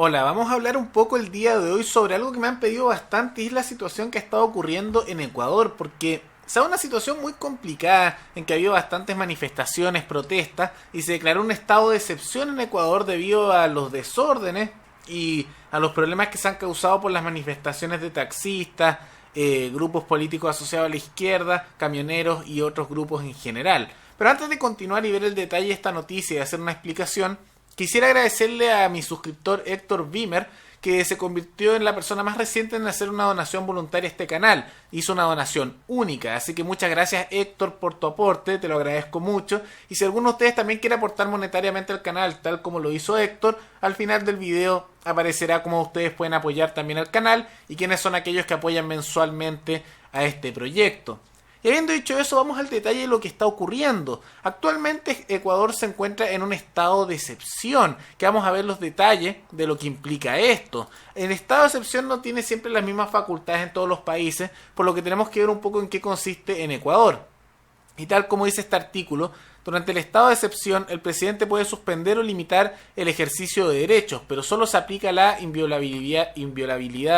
Hola, vamos a hablar un poco el día de hoy sobre algo que me han pedido bastante y es la situación que ha estado ocurriendo en Ecuador, porque se da una situación muy complicada en que ha habido bastantes manifestaciones, protestas y se declaró un estado de excepción en Ecuador debido a los desórdenes y a los problemas que se han causado por las manifestaciones de taxistas, grupos políticos asociados a la izquierda, camioneros y otros grupos en general. Pero antes de continuar y ver el detalle de esta noticia y hacer una explicación, quisiera agradecerle a mi suscriptor Héctor Vimer, que se convirtió en la persona más reciente en hacer una donación voluntaria a este canal. Hizo una donación única, así que muchas gracias Héctor por tu aporte, te lo agradezco mucho. Y si alguno de ustedes también quiere aportar monetariamente al canal, tal como lo hizo Héctor, al final del video aparecerá cómo ustedes pueden apoyar también al canal y quiénes son aquellos que apoyan mensualmente a este proyecto. Y habiendo dicho eso, vamos al detalle de lo que está ocurriendo. Actualmente Ecuador se encuentra en un estado de excepción, que vamos a ver los detalles de lo que implica esto. El estado de excepción no tiene siempre las mismas facultades en todos los países, por lo que tenemos que ver un poco en qué consiste en Ecuador. Y tal como dice este artículo, durante el estado de excepción, el presidente puede suspender o limitar el ejercicio de derechos, pero solo se aplica la inviolabilidad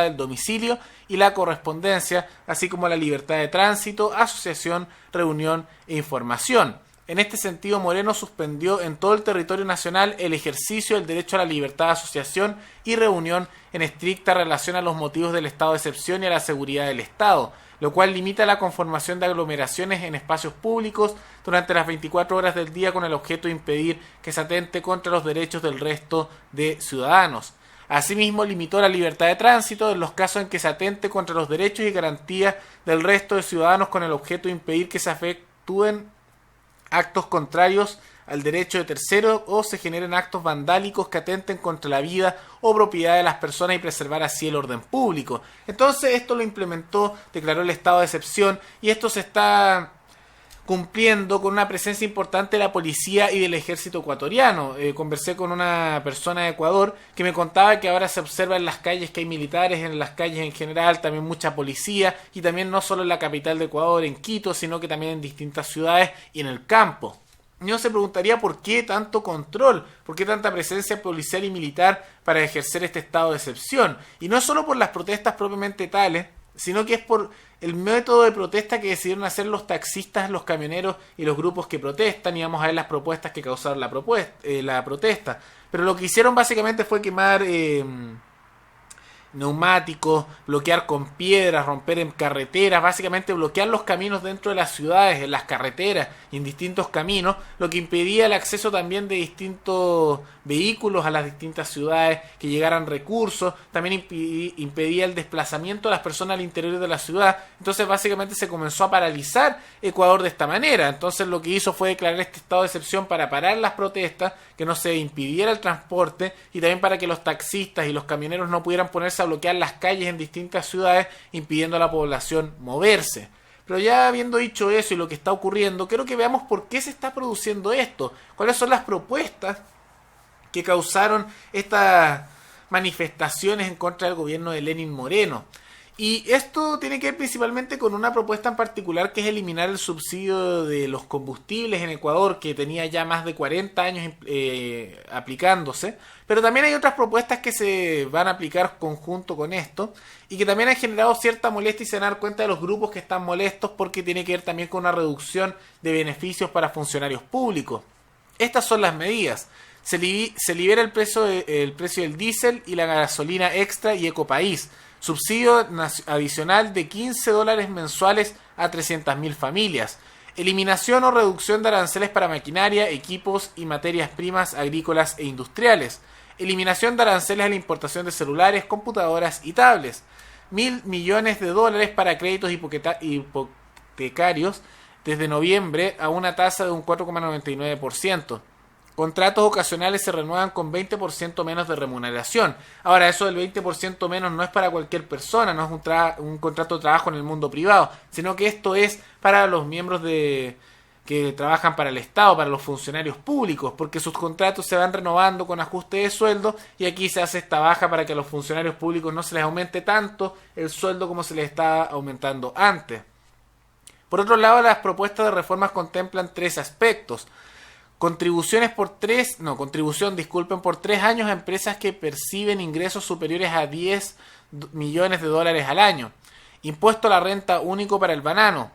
del domicilio y la correspondencia, así como la libertad de tránsito, asociación, reunión e información. En este sentido, Moreno suspendió en todo el territorio nacional el ejercicio del derecho a la libertad de asociación y reunión en estricta relación a los motivos del estado de excepción y a la seguridad del Estado, lo cual limita la conformación de aglomeraciones en espacios públicos durante las 24 horas del día con el objeto de impedir que se atente contra los derechos del resto de ciudadanos. Asimismo, limitó la libertad de tránsito en los casos en que se atente contra los derechos y garantías del resto de ciudadanos con el objeto de impedir que se efectúen actos contrarios al derecho de terceros o se generen actos vandálicos que atenten contra la vida o propiedad de las personas y preservar así el orden público. Entonces esto lo implementó, declaró el estado de excepción y esto se está cumpliendo con una presencia importante de la policía y del ejército ecuatoriano. Conversé con una persona de Ecuador que me contaba que ahora se observa en las calles que hay militares, en las calles en general, también mucha policía y también no solo en la capital de Ecuador, en Quito, sino que también en distintas ciudades y en el campo. Uno se preguntaría por qué tanto control, por qué tanta presencia policial y militar para ejercer este estado de excepción. Y no es solo por las protestas propiamente tales, sino que es por el método de protesta que decidieron hacer los taxistas, los camioneros y los grupos que protestan. Y vamos a ver las propuestas que causaron la protesta. Pero lo que hicieron básicamente fue quemar neumáticos, bloquear con piedras, romper en carreteras, básicamente bloquear los caminos dentro de las ciudades, en las carreteras y en distintos caminos, lo que impedía el acceso también de distintos vehículos a las distintas ciudades, que llegaran recursos, también impedía el desplazamiento de las personas al interior de la ciudad. Entonces básicamente se comenzó a paralizar Ecuador de esta manera. Entonces lo que hizo fue declarar este estado de excepción para parar las protestas, que no se impidiera el transporte y también para que los taxistas y los camioneros no pudieran ponerse a bloquear las calles en distintas ciudades, impidiendo a la población moverse. Pero ya habiendo dicho eso y lo que está ocurriendo, quiero que veamos por qué se está produciendo esto, cuáles son las propuestas que causaron estas manifestaciones en contra del gobierno de Lenín Moreno. Y esto tiene que ver principalmente con una propuesta en particular, que es eliminar el subsidio de los combustibles en Ecuador, que tenía ya más de 40 años aplicándose. Pero también hay otras propuestas que se van a aplicar conjunto con esto y que también han generado cierta molestia, y se van a dar cuenta de los grupos que están molestos porque tiene que ver también con una reducción de beneficios para funcionarios públicos. Estas son las medidas. Se libera el precio del diésel y la gasolina extra y Ecopaís. Subsidio adicional de $15 mensuales a 300.000 familias. Eliminación o reducción de aranceles para maquinaria, equipos y materias primas agrícolas e industriales. Eliminación de aranceles a la importación de celulares, computadoras y tablets. $1.000 millones para créditos hipotecarios desde noviembre a una tasa de un 4,99%. Contratos ocasionales se renuevan con 20% menos de remuneración. Ahora, eso del 20% menos no es para cualquier persona, no es un contrato de trabajo en el mundo privado, sino que esto es para los miembros que trabajan para el Estado, para los funcionarios públicos, porque sus contratos se van renovando con ajuste de sueldo y aquí se hace esta baja para que a los funcionarios públicos no se les aumente tanto el sueldo como se les estaba aumentando antes. Por otro lado, las propuestas de reformas contemplan tres aspectos. Contribución, disculpen, por 3 años a empresas que perciben ingresos superiores a 10 millones de dólares al año. Impuesto a la renta único para el banano.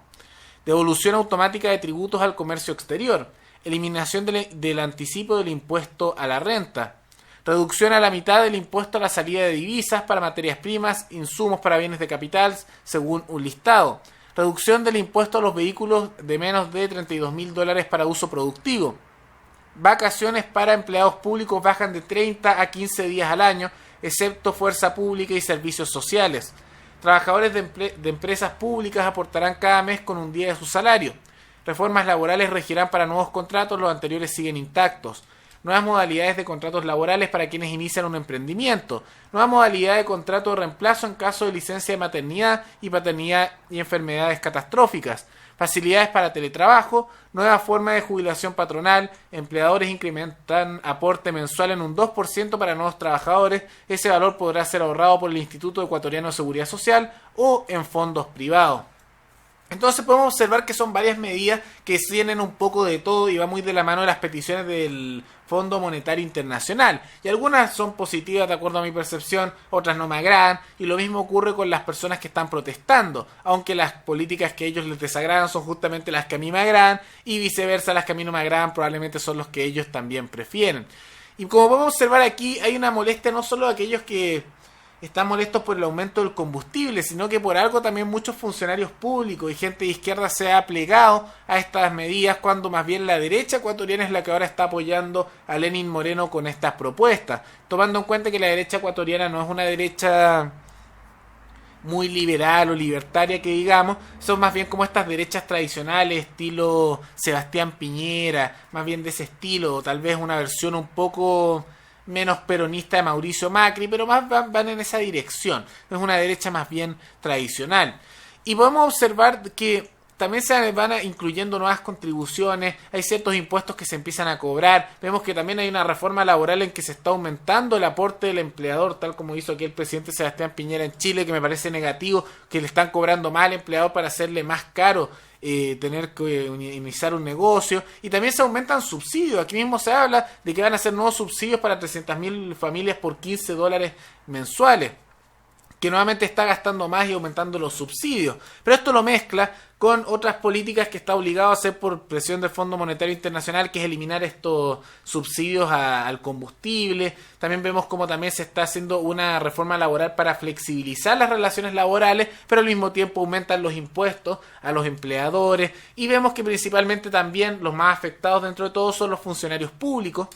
Devolución automática de tributos al comercio exterior. Eliminación del anticipo del impuesto a la renta. Reducción a la mitad del impuesto a la salida de divisas para materias primas, insumos para bienes de capital, según un listado. Reducción del impuesto a los vehículos de menos de $32.000 para uso productivo. Vacaciones para empleados públicos bajan de 30 a 15 días al año, excepto fuerza pública y servicios sociales. Trabajadores de empresas públicas aportarán cada mes con un día de su salario. Reformas laborales regirán para nuevos contratos, los anteriores siguen intactos. Nuevas modalidades de contratos laborales para quienes inician un emprendimiento. Nueva modalidad de contrato de reemplazo en caso de licencia de maternidad y paternidad y enfermedades catastróficas. Facilidades para teletrabajo. Nueva forma de jubilación patronal. Empleadores incrementan aporte mensual en un 2% para nuevos trabajadores. Ese valor podrá ser ahorrado por el Instituto Ecuatoriano de Seguridad Social o en fondos privados. Entonces podemos observar que son varias medidas que tienen un poco de todo y va muy de la mano de las peticiones del Fondo Monetario Internacional. Y algunas son positivas de acuerdo a mi percepción, otras no me agradan. Y lo mismo ocurre con las personas que están protestando. Aunque las políticas que a ellos les desagradan son justamente las que a mí me agradan. Y viceversa, las que a mí no me agradan probablemente son los que ellos también prefieren. Y como podemos observar aquí, hay una molestia no solo de aquellos que están molestos por el aumento del combustible, sino que por algo también muchos funcionarios públicos y gente de izquierda se ha plegado a estas medidas, cuando más bien la derecha ecuatoriana es la que ahora está apoyando a Lenín Moreno con estas propuestas, tomando en cuenta que la derecha ecuatoriana no es una derecha muy liberal o libertaria que digamos, son más bien como estas derechas tradicionales estilo Sebastián Piñera, más bien de ese estilo, o tal vez una versión un poco menos peronista de Mauricio Macri, pero más van en esa dirección. Es una derecha más bien tradicional. Y podemos observar que también se van incluyendo nuevas contribuciones, hay ciertos impuestos que se empiezan a cobrar, vemos que también hay una reforma laboral en que se está aumentando el aporte del empleador, tal como hizo aquí el presidente Sebastián Piñera en Chile, que me parece negativo, que le están cobrando más al empleador para hacerle más caro tener que iniciar un negocio. Y también se aumentan subsidios, aquí mismo se habla de que van a hacer nuevos subsidios para 300.000 familias por $15 mensuales, que nuevamente está gastando más y aumentando los subsidios. Pero esto lo mezcla con otras políticas que está obligado a hacer por presión del Fondo Monetario Internacional, que es eliminar estos subsidios al combustible. También vemos cómo también se está haciendo una reforma laboral para flexibilizar las relaciones laborales, pero al mismo tiempo aumentan los impuestos a los empleadores. Y vemos que principalmente también los más afectados dentro de todo son los funcionarios públicos,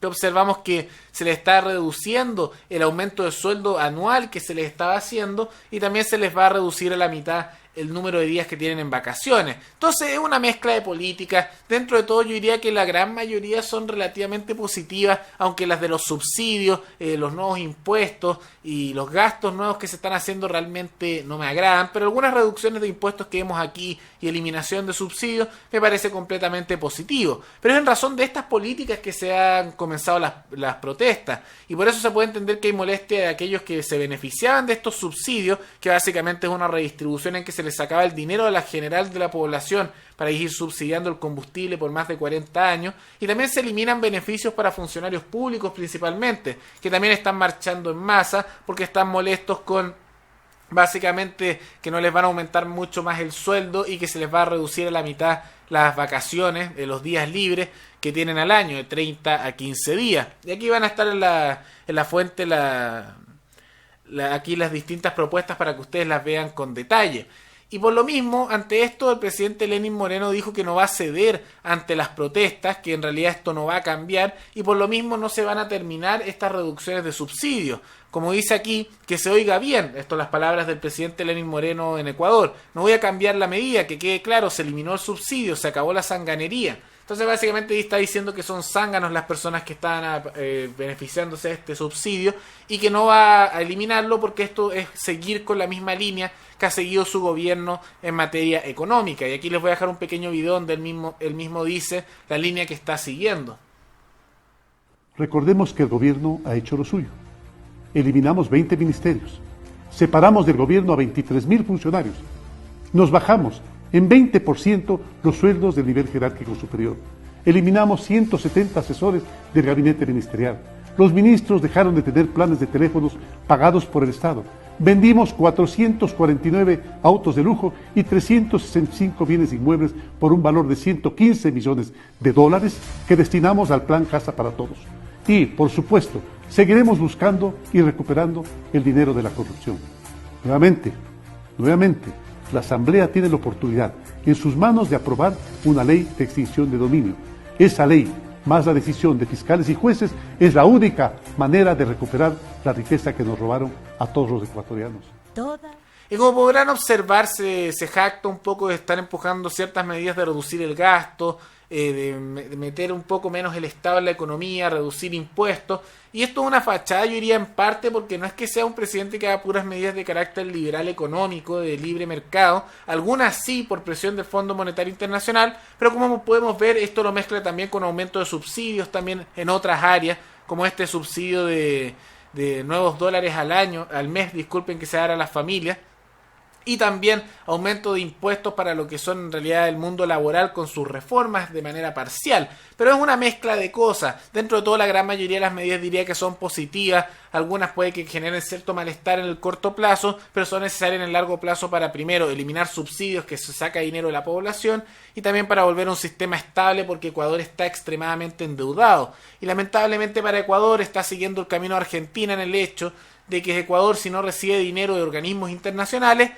que observamos que se les está reduciendo el aumento de sueldo anual que se les estaba haciendo, y también se les va a reducir a la mitad el número de días que tienen en vacaciones. Entonces es una mezcla de políticas. Dentro de todo yo diría que la gran mayoría son relativamente positivas, aunque las de los subsidios, los nuevos impuestos y los gastos nuevos que se están haciendo realmente no me agradan, pero algunas reducciones de impuestos que vemos aquí y eliminación de subsidios me parece completamente positivo. Pero es en razón de estas políticas que se han comenzado las protestas, y por eso se puede entender que hay molestia de aquellos que se beneficiaban de estos subsidios, que básicamente es una redistribución en que se les sacaba el dinero a la general de la población para ir subsidiando el combustible por más de 40 años, y también se eliminan beneficios para funcionarios públicos principalmente, que también están marchando en masa porque están molestos con básicamente que no les van a aumentar mucho más el sueldo y que se les va a reducir a la mitad las vacaciones, los días libres que tienen al año, de 30 a 15 días. Y aquí van a estar en la fuente aquí las distintas propuestas para que ustedes las vean con detalle. Y por lo mismo, ante esto, el presidente Lenín Moreno dijo que no va a ceder ante las protestas, que en realidad esto no va a cambiar, y por lo mismo no se van a terminar estas reducciones de subsidios. Como dice aquí, que se oiga bien, esto las palabras del presidente Lenín Moreno en Ecuador: no voy a cambiar la medida, que quede claro, se eliminó el subsidio, se acabó la sanganería. Entonces básicamente está diciendo que son zánganos las personas que están beneficiándose de este subsidio, y que no va a eliminarlo porque esto es seguir con la misma línea que ha seguido su gobierno en materia económica. Y aquí les voy a dejar un pequeño video donde él mismo dice la línea que está siguiendo. Recordemos que el gobierno ha hecho lo suyo. Eliminamos 20 ministerios, separamos del gobierno a 23.000 funcionarios, nos bajamos en 20% los sueldos del nivel jerárquico superior, Eliminamos 170 asesores del gabinete ministerial. Los ministros dejaron de tener planes de teléfonos pagados por el Estado. Vendimos 449 autos de lujo y 365 bienes inmuebles por un valor de 115 millones de dólares que destinamos al Plan Casa para Todos. Y, por supuesto, seguiremos buscando y recuperando el dinero de la corrupción. Nuevamente, la Asamblea tiene la oportunidad en sus manos de aprobar una ley de extinción de dominio. Esa ley, más la decisión de fiscales y jueces, es la única manera de recuperar la riqueza que nos robaron a todos los ecuatorianos. Y como podrán observar, se jacta un poco de estar empujando ciertas medidas de reducir el gasto, de meter un poco menos el Estado en la economía, reducir impuestos. Y esto es una fachada, yo diría, en parte porque no es que sea un presidente que haga puras medidas de carácter liberal económico, de libre mercado, algunas sí por presión del Fondo Monetario Internacional, pero como podemos ver, esto lo mezcla también con aumento de subsidios también en otras áreas, como este subsidio de nuevos dólares al mes, disculpen, que se dará a las familias. Y también aumento de impuestos para lo que son en realidad el mundo laboral con sus reformas de manera parcial. Pero es una mezcla de cosas. Dentro de todo, la gran mayoría de las medidas diría que son positivas. Algunas puede que generen cierto malestar en el corto plazo, pero son necesarias en el largo plazo para, primero, eliminar subsidios que se saca dinero de la población y también para volver a un sistema estable porque Ecuador está extremadamente endeudado. Y lamentablemente para Ecuador está siguiendo el camino de Argentina en el hecho de que Ecuador, si no recibe dinero de organismos internacionales,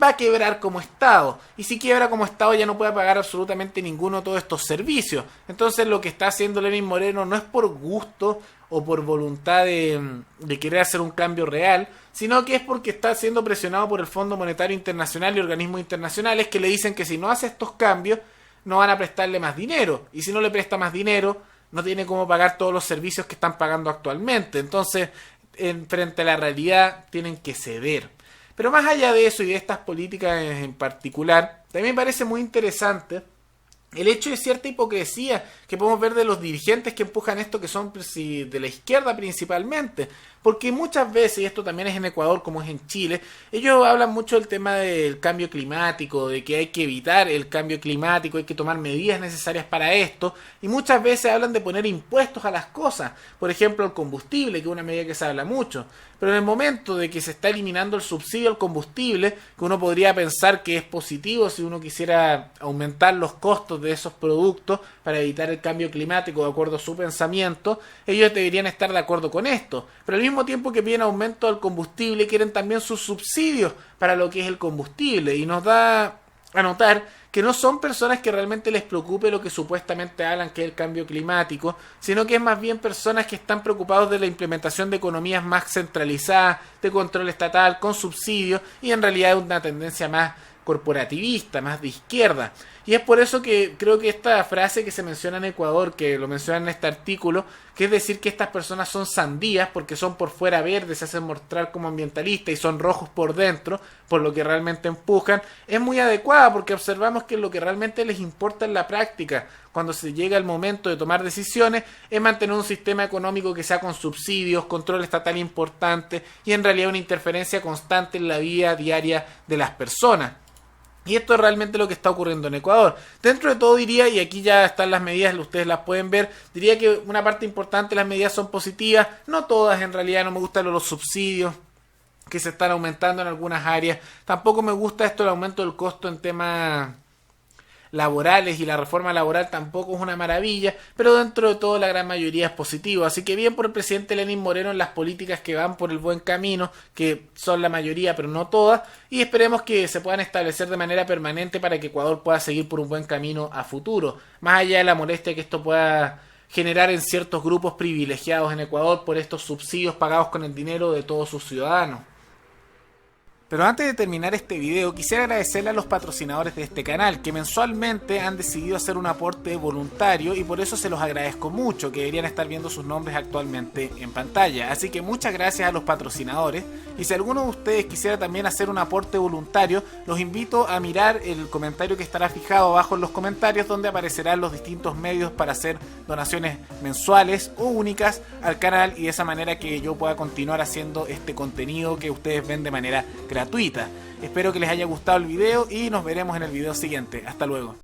va a quebrar como Estado. Y si quiebra como Estado ya no puede pagar absolutamente ninguno de todos estos servicios. Entonces lo que está haciendo Lenín Moreno no es por gusto o por voluntad de querer hacer un cambio real, sino que es porque está siendo presionado por el Fondo Monetario Internacional y organismos internacionales que le dicen que si no hace estos cambios no van a prestarle más dinero. Y si no le presta más dinero no tiene cómo pagar todos los servicios que están pagando actualmente. Entonces, frente a la realidad tienen que ceder. Pero más allá de eso y de estas políticas en particular, también me parece muy interesante el hecho de cierta hipocresía que podemos ver de los dirigentes que empujan esto, que son de la izquierda principalmente. Porque muchas veces, y esto también es en Ecuador como es en Chile, ellos hablan mucho del tema del cambio climático, de que hay que evitar el cambio climático, hay que tomar medidas necesarias para esto, y muchas veces hablan de poner impuestos a las cosas, por ejemplo el combustible, que es una medida que se habla mucho, pero en el momento de que se está eliminando el subsidio al combustible, que uno podría pensar que es positivo si uno quisiera aumentar los costos de esos productos para evitar el cambio climático de acuerdo a su pensamiento, ellos deberían estar de acuerdo con esto, pero al mismo tiempo que piden aumento al combustible, quieren también sus subsidios para lo que es el combustible, y nos da a notar que no son personas que realmente les preocupe lo que supuestamente hablan que es el cambio climático, sino que es más bien personas que están preocupados de la implementación de economías más centralizadas, de control estatal, con subsidios, y en realidad es una tendencia más corporativista, más de izquierda. Y es por eso que creo que esta frase que se menciona en Ecuador, que lo menciona en este artículo, que es decir que estas personas son sandías porque son por fuera verdes, se hacen mostrar como ambientalistas y son rojos por dentro, por lo que realmente empujan, es muy adecuada porque observamos que lo que realmente les importa en la práctica, cuando se llega el momento de tomar decisiones, es mantener un sistema económico que sea con subsidios, control estatal importante y en realidad una interferencia constante en la vida diaria de las personas. Y esto es realmente lo que está ocurriendo en Ecuador. Dentro de todo diría, y aquí ya están las medidas, ustedes las pueden ver, diría que una parte importante de las medidas son positivas, no todas en realidad, no me gustan los subsidios que se están aumentando en algunas áreas, tampoco me gusta esto el aumento del costo en temas laborales y la reforma laboral tampoco es una maravilla, pero dentro de todo la gran mayoría es positivo, así que bien por el presidente Lenín Moreno en las políticas que van por el buen camino, que son la mayoría pero no todas, y esperemos que se puedan establecer de manera permanente para que Ecuador pueda seguir por un buen camino a futuro, más allá de la molestia que esto pueda generar en ciertos grupos privilegiados en Ecuador por estos subsidios pagados con el dinero de todos sus ciudadanos. Pero antes de terminar este video, quisiera agradecerle a los patrocinadores de este canal, que mensualmente han decidido hacer un aporte voluntario y por eso se los agradezco mucho, que deberían estar viendo sus nombres actualmente en pantalla. Así que muchas gracias a los patrocinadores, y si alguno de ustedes quisiera también hacer un aporte voluntario, los invito a mirar el comentario que estará fijado abajo en los comentarios, donde aparecerán los distintos medios para hacer donaciones mensuales o únicas al canal, y de esa manera que yo pueda continuar haciendo este contenido que ustedes ven de manera gratuita. Espero que les haya gustado el video y nos veremos en el video siguiente. Hasta luego.